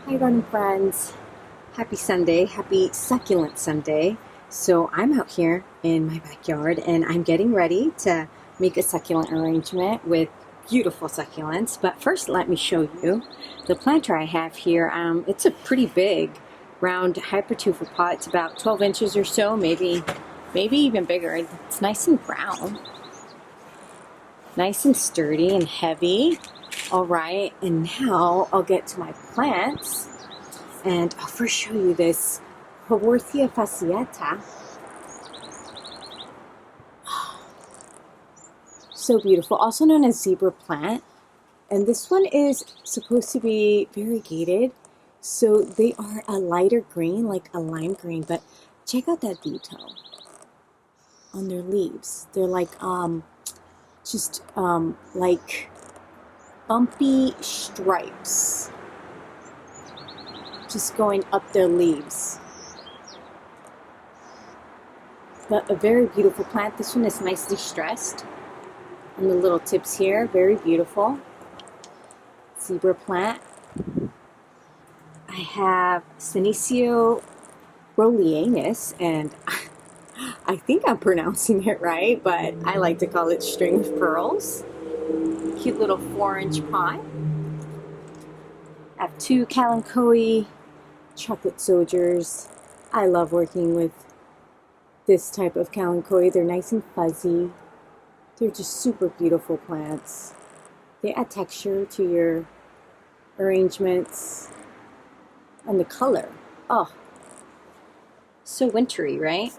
Hi garden friends, happy Sunday, happy succulent Sunday. So I'm out here in my backyard and I'm getting ready to make a succulent arrangement with beautiful succulents. But first let me show you the planter I have here. It's a pretty big round hypertufa pot. It's about 12 inches or so, maybe even bigger. It's nice and brown, nice and sturdy and heavy. All right, and now I'll get to my plants. And I'll first show you this Haworthia Fasciata. So beautiful, also known as zebra plant. And this one is supposed to be variegated. So they are a lighter green, like a lime green, but check out that detail on their leaves. They're like, like bumpy stripes just going up their leaves. But a very beautiful plant. This one is nicely stressed on the little tips here. Very beautiful. Zebra plant. I have Senecio Rowleyanus, and I think I'm pronouncing it right, but I like to call it string of pearls. Cute little 4-inch pot. I have two Kalanchoe chocolate soldiers. I love working with this type of Kalanchoe. They're nice and fuzzy. They're just super beautiful plants. They add texture to your arrangements. And the color, oh, so wintry, right?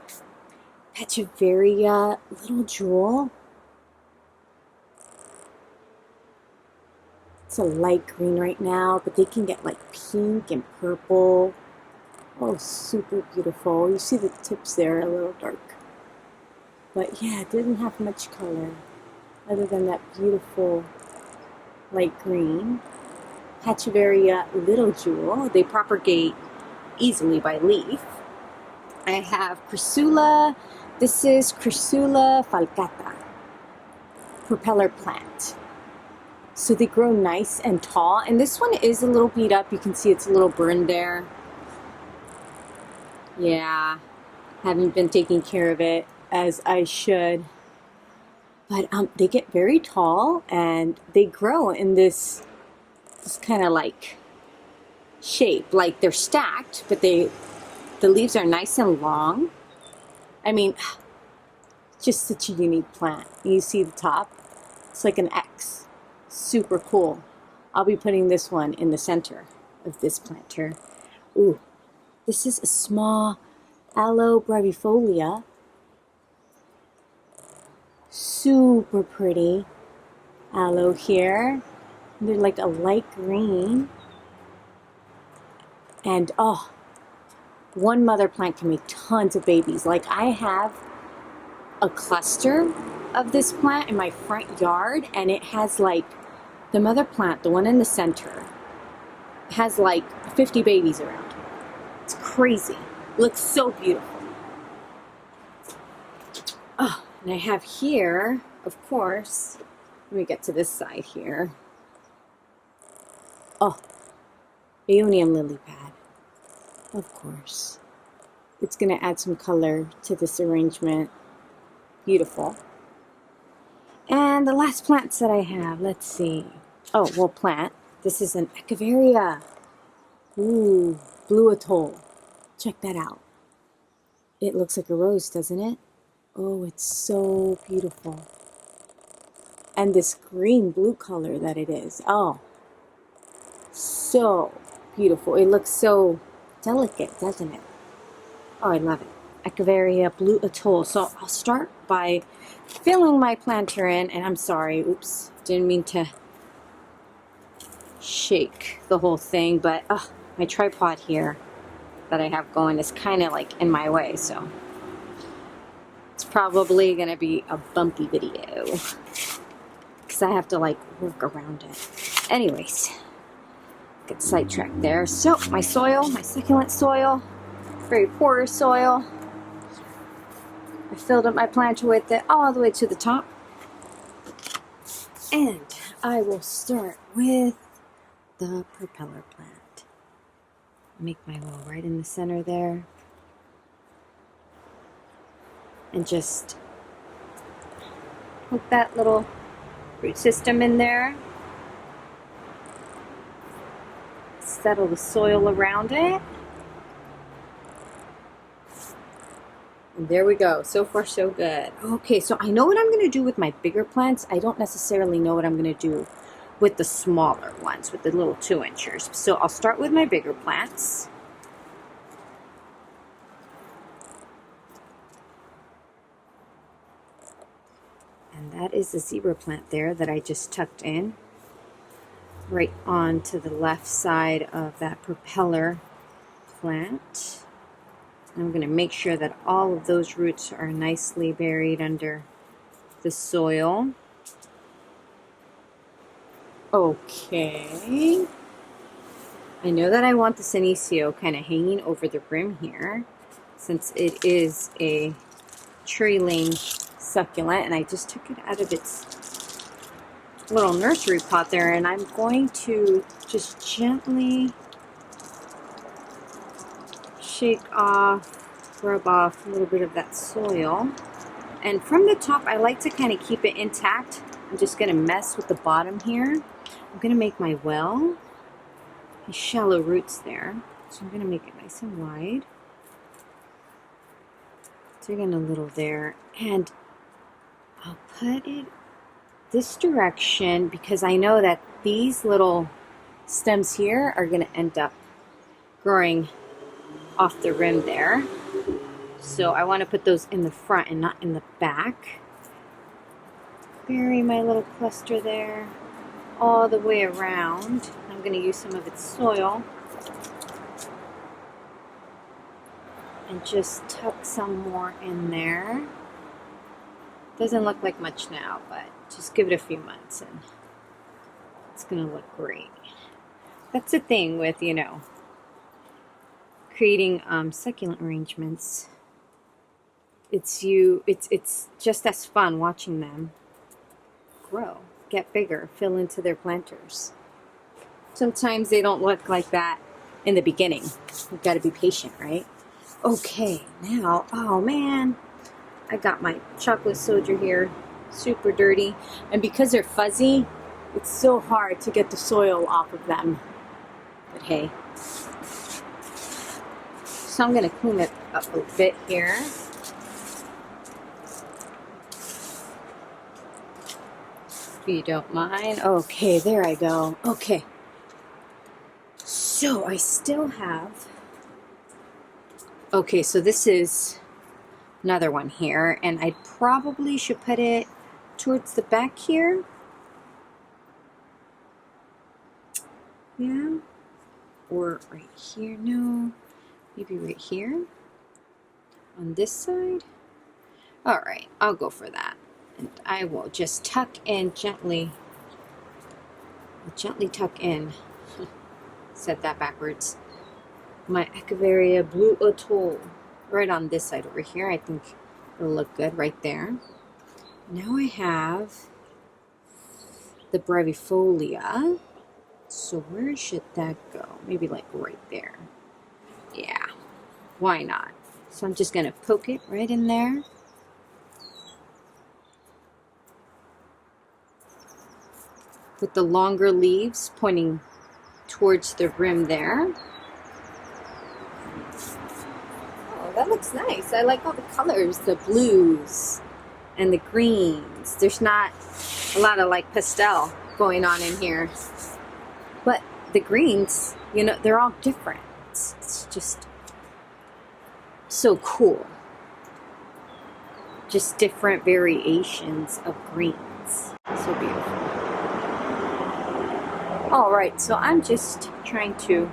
Pachyveria, little jewel. It's a light green right now, but they can get like pink and purple. Oh, super beautiful. You see the tips there, a little dark. But yeah, it didn't have much color other than that beautiful light green. Pachyveria, little jewel. They propagate easily by leaf. I have Crassula. This is Crassula Falcata, propeller plant. So they grow nice and tall. And this one is a little beat up. You can see it's a little burned there. Yeah, haven't been taking care of it as I should. But they get very tall and they grow in this kind of like shape. Like they're stacked, but the leaves are nice and long. I mean, just such a unique plant. You see the top? It's like an X. Super cool. I'll be putting this one in the center of this planter. Ooh, this is a small Aloe Brevifolia. Super pretty aloe here. They're like a light green. And oh, one mother plant can make tons of babies. Like I have a cluster of this plant in my front yard, and it has like the mother plant, the one in the center, has like 50 babies around. It's crazy. It looks so beautiful. Oh, and I have here, of course, let me get to this side here. Oh, Aeonium lily pad. Of course. It's going to add some color to this arrangement. Beautiful. And the last plants that I have, let's see. Oh, well, plant. This is an Echeveria. Ooh, blue Atoll. Check that out. It looks like a rose, doesn't it? Oh, it's so beautiful. And this green-blue color that it is. Oh, so beautiful. It looks so delicate, doesn't it? Oh, I love it. Echeveria blue Atoll. So I'll start by filling my planter in, and I'm sorry, oops, didn't mean to shake the whole thing, but my tripod here that I have going is kind of like in my way, so it's probably gonna be a bumpy video because I have to like work around it. Anyways, get sidetracked there. So my soil, my succulent soil, very porous soil. I filled up my planter with it all the way to the top. And I will start with the propeller plant. Make my well right in the center there. And just hook that little root system in there. Settle the soil around it. And there we go. So far, so good. Okay, so I know what I'm going to do with my bigger plants. I don't necessarily know what I'm going to do with the smaller ones, with the little 2-inchers. So I'll start with my bigger plants. And that is the zebra plant there that I just tucked in. Right on to the left side of that propeller plant. I'm going to make sure that all of those roots are nicely buried under the soil. Okay. I know that I want the Senecio kind of hanging over the rim here, since it is a trailing succulent, and I just took it out of its little nursery pot there, and I'm going to just gently shake off, rub off a little bit of that soil. And from the top, I like to kind of keep it intact. I'm just going to mess with the bottom here. I'm going to make my well, these shallow roots there. So I'm going to make it nice and wide. Dig in a little there, and I'll put it this direction because I know that these little stems here are going to end up growing off the rim there. So I want to put those in the front and not in the back. Bury my little cluster there all the way around. I'm going to use some of its soil and just tuck some more in there. Doesn't look like much now, but just give it a few months and it's going to look great. That's the thing with, you know, creating succulent arrangements. It's just as fun watching them grow, get bigger, fill into their planters. Sometimes they don't look like that in the beginning. You've got to be patient, right? Okay, now, oh man, I got my chocolate soldier here, super dirty. And because they're fuzzy, it's so hard to get the soil off of them. But hey. So I'm going to clean it up a bit here. If you don't mind. Okay, there I go. Okay. So I still have... Okay, so this is another one here, and I probably should put it towards the back here. Yeah. Or right here. No. Maybe right here. On this side. Alright, I'll go for that. And I will just tuck in gently. Gently tuck in. Said that backwards. My Echeveria blue Atoll. Right on this side over here. I think it'll look good right there. Now I have the Brevifolia. So where should that go? Maybe like right there. Yeah, why not? So I'm just going to poke it right in there. With the longer leaves pointing towards the rim there. Oh, that looks nice. I like all the colors, the blues and the greens. There's not a lot of like pastel going on in here. But the greens, you know, they're all different. It's just so cool. Just different variations of greens. So beautiful. Alright, so I'm just trying to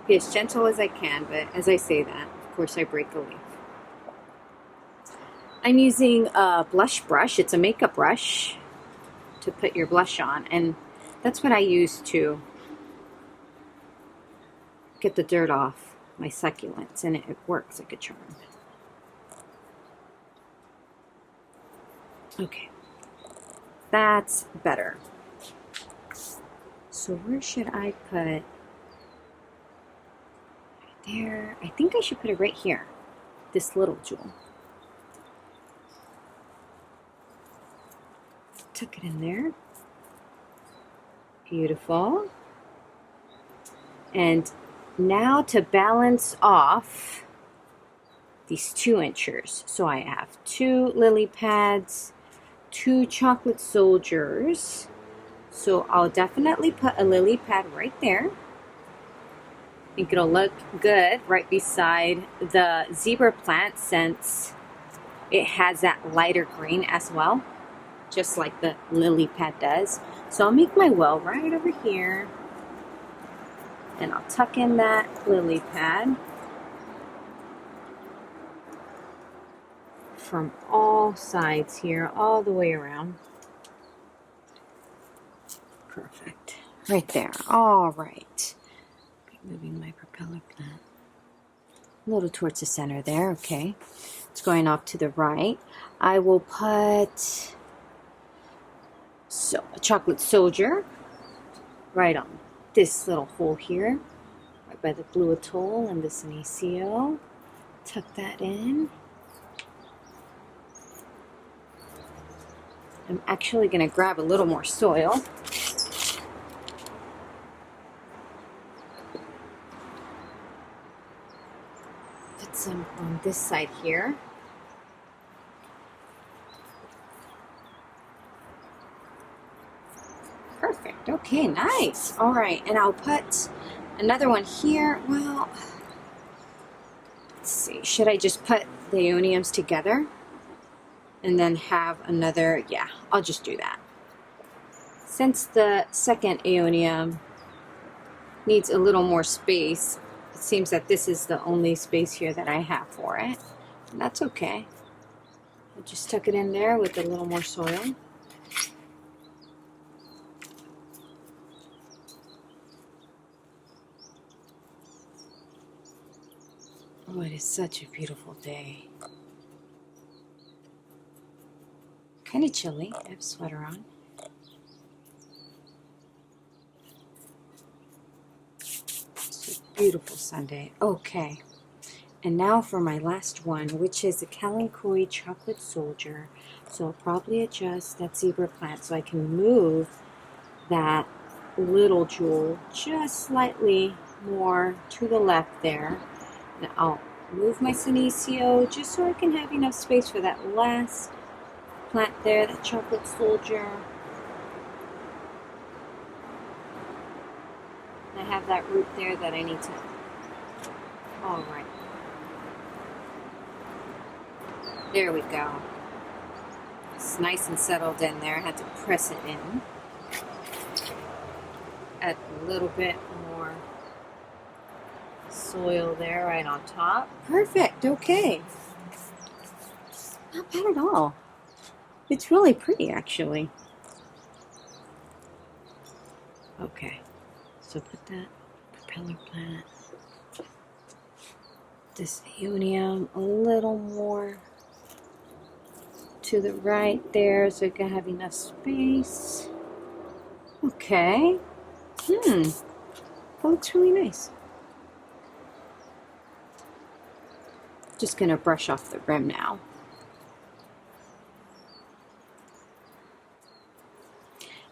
be as gentle as I can, but as I say that, of course I break a leaf. I'm using a blush brush. It's a makeup brush to put your blush on, and that's what I use to get the dirt off my succulents, and it works like a charm. Okay, that's better. So where should I put there. I think I should put it right here, this little jewel. Tuck it in there. Beautiful. And now to balance off these 2 inchers. So I have 2 lily pads, 2 chocolate soldiers. So I'll definitely put a lily pad right there. I think it'll look good right beside the zebra plant since it has that lighter green as well, just like the lily pad does. So I'll make my well right over here, and I'll tuck in that lily pad from all sides here, all the way around. Perfect. Right there. All right. Moving my propeller plant a little towards the center there. Okay. It's going off to the right. I will put a chocolate soldier right on this little hole here, right by the blue atoll and the Senecio. Tuck that in. I'm actually going to grab a little more soil. Put some on this side here. Perfect. Okay, nice. All right, and I'll put another one here. Well, let's see. Should I just put the Aeoniums together and then have another? Yeah, I'll just do that. Since the second Aeonium needs a little more space, it seems that this is the only space here that I have for it. And that's okay. I'll just tuck it in there with a little more soil. Oh, it is such a beautiful day. Kind of chilly. I have a sweater on. It's a beautiful Sunday. Okay. And now for my last one, which is a Kalanchoe chocolate soldier. So I'll probably adjust that zebra plant so I can move that little jewel just slightly more to the left there. And I'll move my Senecio just so I can have enough space for that last plant there, that chocolate soldier. And I have that root there that I need to. All right. There we go. It's nice and settled in there. I had to press it in. Add a little bit more soil there right on top. Perfect. Okay. Not bad at all. It's really pretty, actually. Okay. So put that propeller plant, this Aeonium a little more to the right there so it can have enough space. Okay. That looks really nice. Just gonna brush off the rim now.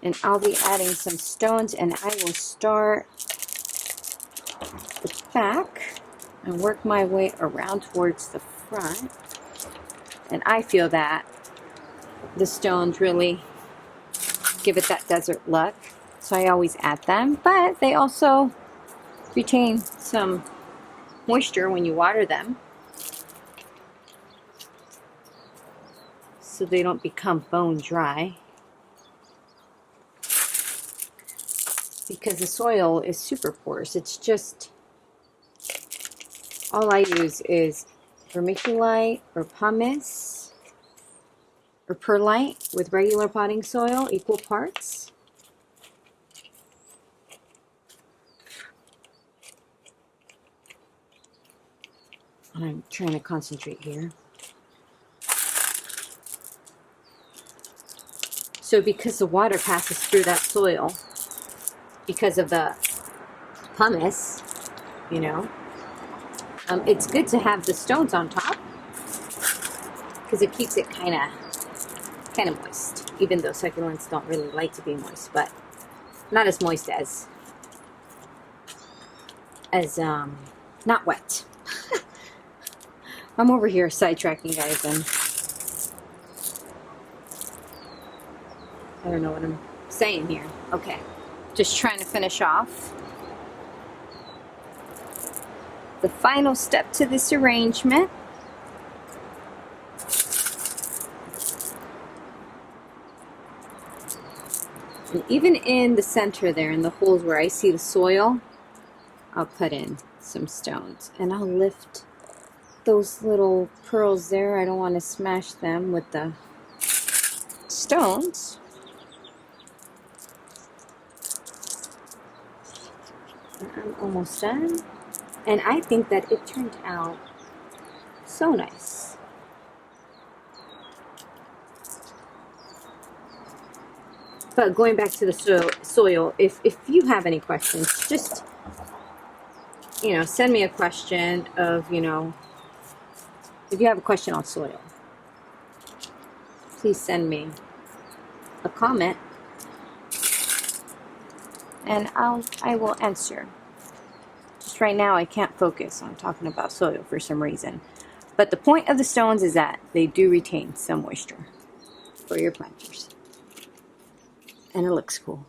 And I'll be adding some stones, and I will start the back and work my way around towards the front. And I feel that the stones really give it that desert look, so I always add them, but they also retain some moisture when you water them, so they don't become bone dry, because the soil is super porous. It's just, all I use is vermiculite or pumice or perlite with regular potting soil, equal parts. I'm trying to concentrate here. So because the water passes through that soil, because of the pumice, you know, It's good to have the stones on top because it keeps it kind of moist, even though succulents don't really like to be moist, but not as moist as not wet. I'm over here sidetracking, guys, and I don't know what I'm saying here. Okay, just trying to finish off the final step to this arrangement. And even in the center there, in the holes where I see the soil, I'll put in some stones. And I'll lift those little pearls there. I don't want to smash them with the stones. And I'm almost done. And I think that it turned out so nice. But going back to the soil, if you have any questions, just, you know, send me a question of, you know, if you have a question on soil, please send me a comment and I will answer. Just right now I can't focus on talking about soil for some reason. But the point of the stones is that they do retain some moisture for your planters. And it looks cool.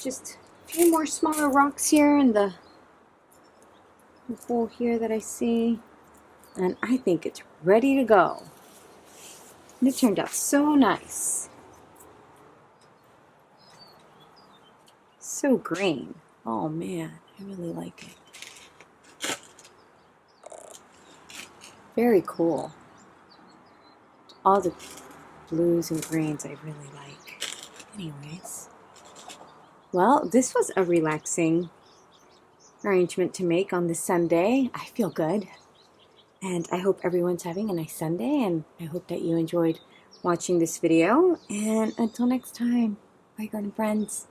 Just a few more smaller rocks here in the hole here that I see. And I think it's ready to go. And it turned out so nice. So green. Oh man, I really like it. Very cool. All the blues and greens I really like. Anyways. Well, this was a relaxing arrangement to make on this Sunday. I feel good. And I hope everyone's having a nice Sunday. And I hope that you enjoyed watching this video. And until next time, bye garden friends.